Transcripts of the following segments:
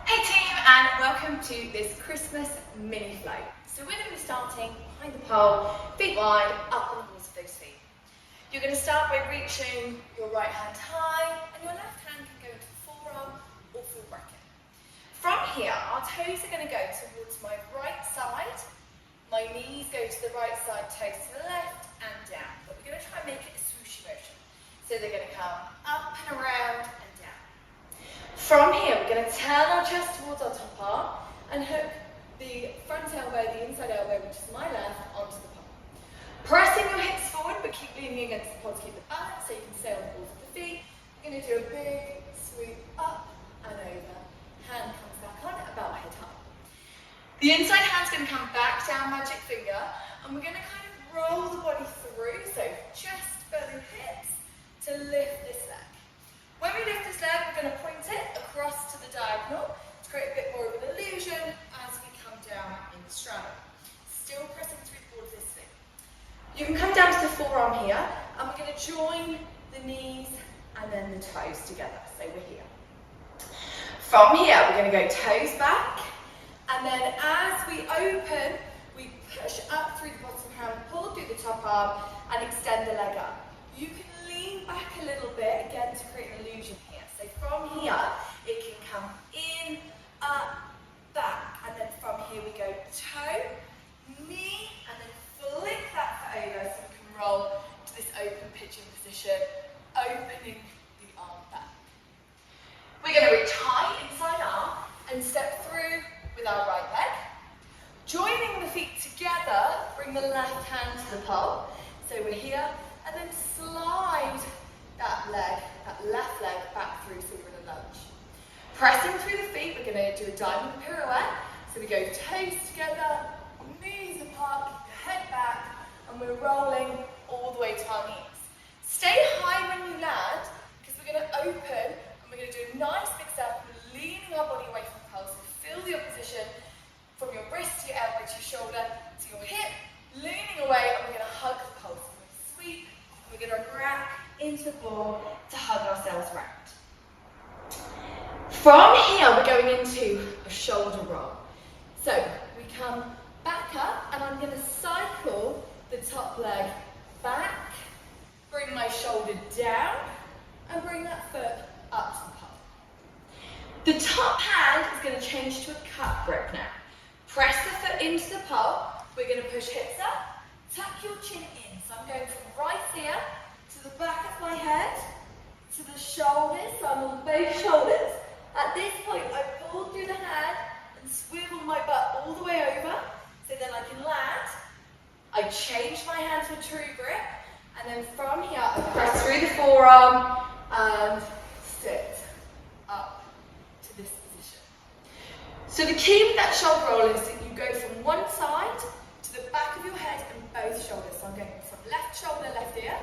Hey team, and welcome to this Christmas mini flow. So we're going to be starting behind the pole, feet wide, up on the balls of those feet. You're going to start by reaching your right hand high, and your left hand can go into the forearm or full bracket. From here, our toes are going to go towards my right side, my knees go to the right side, toes to the left, and down. But we're going to try and make it a swooshy motion. So they're going to come up and around and down. From here, we're going to turn our chest towards our top arm and hook the front elbow, the inside elbow, which is my left, onto the palm. Pressing your hips forward, but keep leaning against the pole to keep the balance so you can stay on the balls of the feet. We're going to do a big swoop up and over. Hand comes back on, about head high. The inside hand's going to come back down, magic finger, and we're going to kind of roll the body through, so chest, belly, hips, to lift this leg. When we lift this leg, we're going to point it across to the diagonal to create a bit more of an illusion as we come down in the straddle. Still pressing through the ball of this thing. You can come down to the forearm here, and we're going to join the knees and then the toes together. So we're here. From here, we're going to go toes back, and then as we open, we push up through the bottom hand, pull through the top arm, and extend the leg up. You can lean back a little bit, again, to create an illusion here. So from here, it can come in, up, back, and then from here we go toe, knee, and then flick that foot over so we can roll to this open pigeon position, opening the arm back. We're going to reach high inside arm and step through with our right leg. Joining the feet together, bring the left hand to the pole. So we're here. And then slide that leg, that left leg back through so we're in a lunge. Pressing through the feet, we're going to do a diamond pirouette. So we go toes together, knees apart, keep your head back, and we're rolling all the way to our knees. Stay high when you land, because we're going to open, and we're going to do a nice big step, leaning our body away from the pole, so feel the opposition from your wrist to your elbow to your shoulder to your hip, leaning away, and we're going to hug the pole. So we're going to sweep. We're going to grab into the ball to hug ourselves round. From here, we're going into a shoulder roll. So we come back up, and I'm going to cycle the top leg back, bring my shoulder down, and bring that foot up to the pole. The top hand is going to change to a cup grip now. Press the foot into the pole. We're going to push hips up, tuck your chin in. So I'm going from right here to the back of my head, to the shoulders, so I'm on both shoulders. At this point, I pull through the hand and swivel my butt all the way over, so then I can land. I change my hand to a true grip, and then from here, I press through the forearm and sit up to this position. So the key with that shoulder roll is that you go from one side to the back of your head and both shoulders. So I'm going from left shoulder, left ear,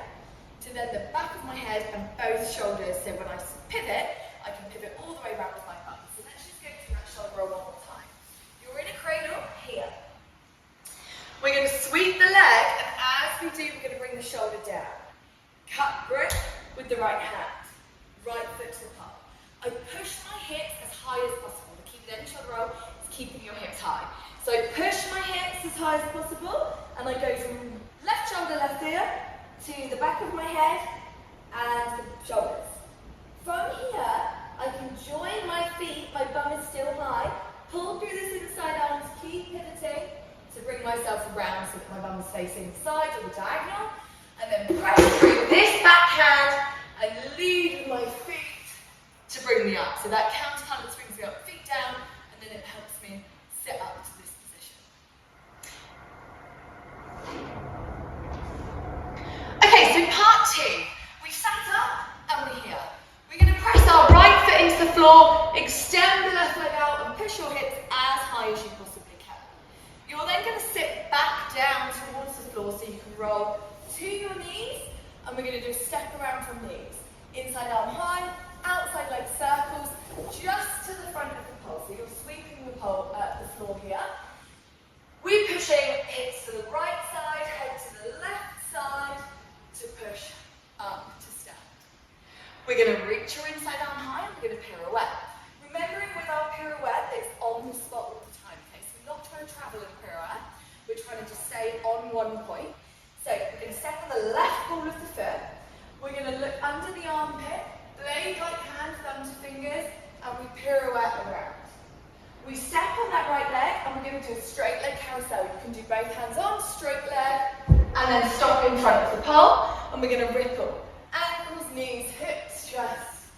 to then the back of my head and both shoulders. So when I pivot, I can pivot all the way around with my butt. So let's just go through that shoulder roll one more time. You're in a cradle here. We're going to sweep the leg, and as we do, we're going to bring the shoulder down. Cup grip with the right hand. Right foot to the pole. I push my hips as high as possible. The key with any shoulder roll is keeping your hips high. So I push my hips as high as possible, and I go from left shoulder, left ear, to the back of my head and the shoulders. From here, I can join my feet, my bum is still high, pull through this inside arm to keep pivoting, to bring myself around so that my bum is facing the side or the diagonal, and then press through this back hand and lead with my feet to bring me up. So that counterbalance brings me up, feet down, and then it helps me sit up to this position. Okay, so part two. We've sat up and we're here. We're going to press our right foot into the floor, extend the left leg out, and push your hips as high as you possibly can. You're then going to sit back down towards the floor so you can roll to your knees, and we're going to do a step around from knees. Inside arm high, outside leg circles, just to the front of the pole. So you're sweeping the pole at the floor here. We're pushing hips to the right side, head to the left side to push up to stand. We're going to reach your inside arm high, and we're going to pirouette. Remembering with our pirouette, 1 point. So we're going to step on the left ball of the foot. We're going to look under the armpit, blade like hand, thumb to fingers, and we pirouette around. We step on that right leg and we're going to do a straight leg carousel. You can do both hands on, straight leg, and then stop in front of the pole, and we're going to ripple. Ankles, knees, hips, chest,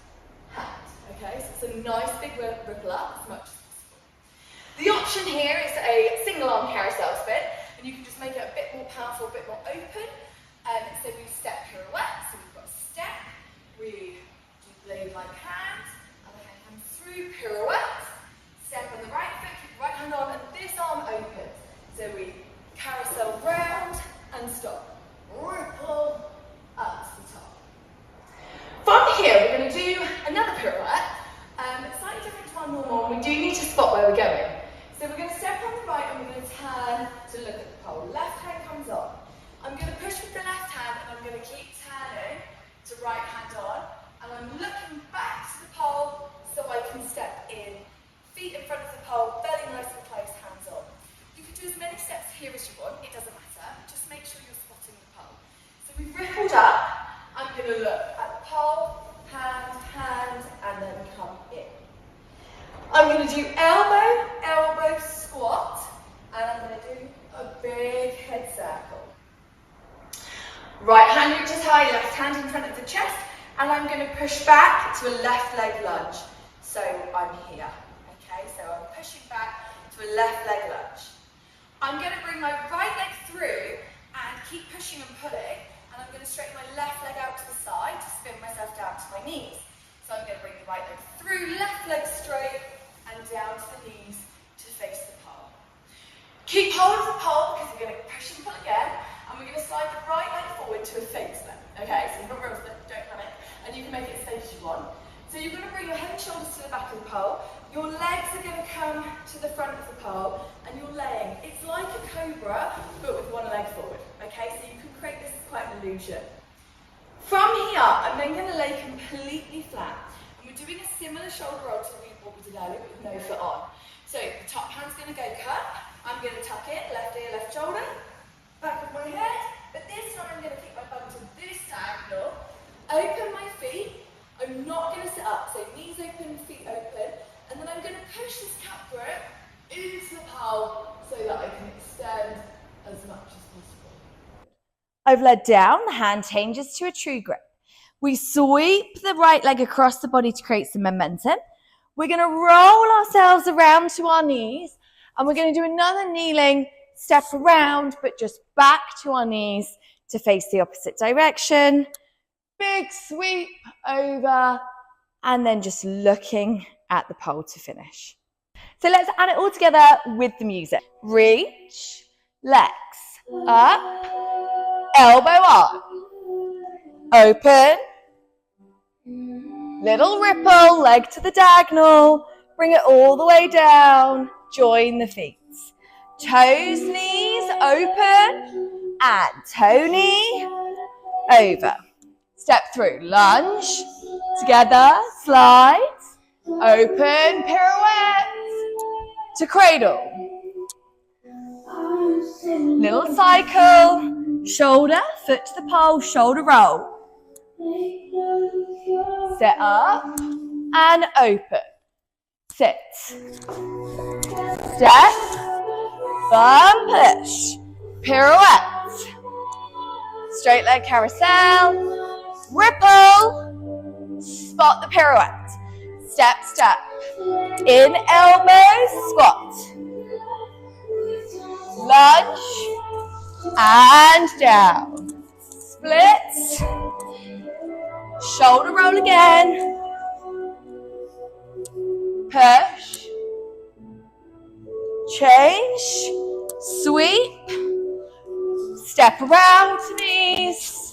hand. Okay, so it's a nice big ripple up as much as possible. The option here is a single arm carousel spin, and you can just make it a bit more powerful, a bit more open. So we step pirouette, so we've got a step, we do blade like hand, other hand through, pirouette, step on the right foot, keep the right hand on, and this arm opens. So we carousel round and stop. Ripple up to the top. From here, we're going to do another pirouette. Slightly different to our normal, and we do need to spot where we're going. So we're going to step on the right and we're going to turn to look at the pole. Left hand comes on. I'm going to push with the left hand and I'm going to keep turning to right hand on. And I'm looking back to the pole so I can step in. Feet in front of the pole, belly nice and close, hands on. You can do as many steps here as you want, it doesn't matter. Just make sure you're spotting the pole. So we've rippled up. I'm going to look at the pole, hand, and then come in. I'm going to do elbow, elbow squat, and I'm going to do a big head circle. Right hand reaches high, left hand in front of the chest, and I'm going to push back to a left leg lunge. So I'm here, okay? So I'm pushing back to a left leg lunge. I'm going to bring my right leg through and keep pushing and pulling, and I'm going to straighten my left leg out to the side to spin myself down to my knees. So I'm going to bring the right leg through, left leg straight, and down to the knees to face the pole. Keep hold of the pole because we're going to push and pull again, and we're going to slide the right leg forward to a face then. Okay, so you've got room for that, don't panic, and you can make it as safe as you want. So you're going to bring your head and shoulders to the back of the pole, your legs are going to come to the front of the pole, and you're laying. It's like a cobra, but with one leg forward. Okay, so you can create this as quite an illusion. From here, I'm then going to lay completely flat. And we're doing a similar shoulder roll to what we did earlier, but with no foot on. So the top hand's going to go cup. I'm going to tuck in, left ear, left shoulder, back of my head. But this time I'm going to keep my bum to this angle, open my feet. I'm not going to sit up, so knees open, feet open. And then I'm going to push this cat grip into the pole so that I can extend as much as possible. I've led down, the hand changes to a true grip. We sweep the right leg across the body to create some momentum. We're going to roll ourselves around to our knees, and we're going to do another kneeling step around, but just back to our knees to face the opposite direction. Big sweep over, and then just looking at the pole to finish. So let's add it all together with the music. Reach, legs up, elbow on, open, little ripple, leg to the diagonal, bring it all the way down, join the feet. Toes, knees, open, and toe knee, over. Step through, lunge, together, slide, open, pirouette, to cradle. Little cycle, shoulder, foot to the pole, shoulder roll. Set up and open. Sit. Step, bum, push, pirouette. Straight leg carousel, ripple, spot the pirouette. Step, step. In elbow, squat. Lunge, and down. Split. Shoulder roll again. Push. Change. Sweep. Step around to knees.